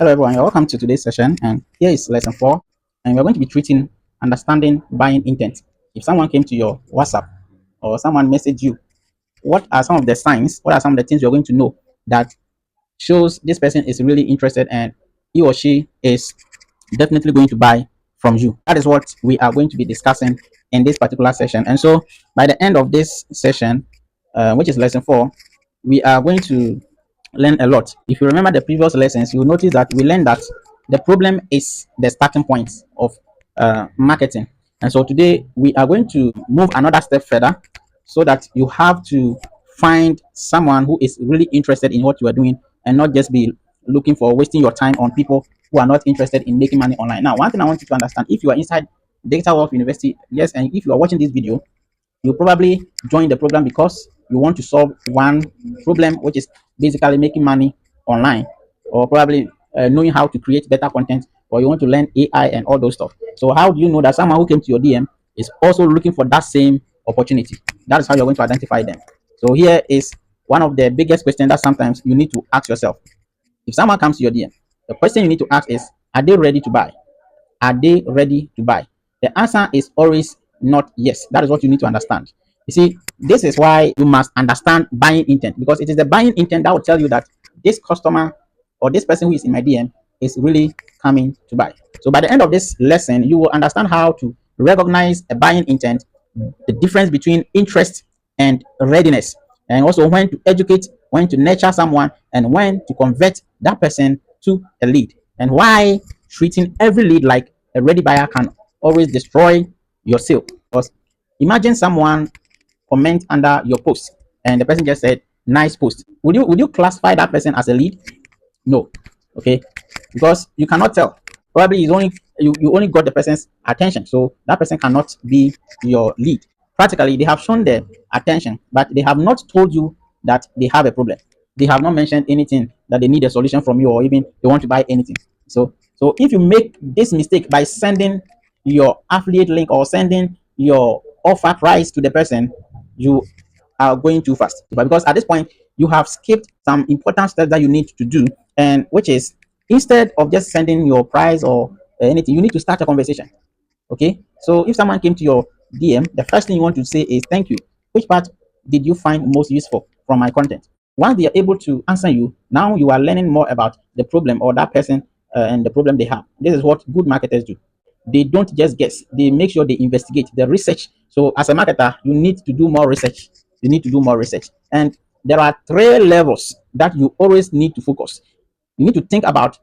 Hello everyone, you're welcome to today's session, and here is lesson 4, and we're going to be treating understanding buying intent. If someone came to your WhatsApp or someone messaged you, what are some of the signs, what are some of the things you're going to know that shows this person is really interested and he or she is definitely going to buy from you? That is what we are going to be discussing in this particular session. And so by the end of this session, which is lesson 4, we are going to learn a lot. If you remember the previous lessons, you will notice that we learned that the problem is the starting point of marketing. And so today we are going to move another step further so that you have to find someone who is really interested in what you are doing and not just be looking for wasting your time on people who are not interested in making money online. Now, one thing I want you to understand, if you are inside Data Wealth University, yes, and if you are watching this video, you probably join the program because you want to solve one problem, which is basically making money online, or probably knowing how to create better content, or you want to learn AI and all those stuff. So how do you know that someone who came to your DM is also looking for that same opportunity? That is how you're going to identify them. So here is one of the biggest questions that sometimes you need to ask yourself. If someone comes to your DM, the question you need to ask is, are they ready to buy? Are they ready to buy? The answer is always not yes. That is what you need to understand. You see, this is why you must understand buying intent, because it is the buying intent that will tell you that this customer or this person who is in my DM is really coming to buy. So by the end of this lesson, you will understand how to recognize a buying intent, the difference between interest and readiness, and also when to educate, when to nurture someone, and when to convert that person to a lead, and why treating every lead like a ready buyer can always destroy your sale. Because imagine someone comment under your post and the person just said nice post. Would you classify that person as a lead? No. Okay, because you cannot tell. Probably you only got the person's attention, so that person cannot be your lead. Practically, they have shown their attention, but they have not told you that they have a problem. They have not mentioned anything that they need a solution from you, or even they want to buy anything. So if you make this mistake by sending your affiliate link or sending your offer price to the person, you are going too fast. But because at this point you have skipped some important steps that you need to do, and which is, instead of just sending your price or anything, you need to start a conversation. Okay, so if someone came to your DM, the first thing you want to say is thank you. Which part did you find most useful from my content? Once they are able to answer you, now you are learning more about the problem or that person, and the problem they have. This is what good marketers do. They don't just guess, they make sure they investigate the research. So as a marketer, you need to do more research. You need to do more research. And there are three levels that you always need to focus. You need to think about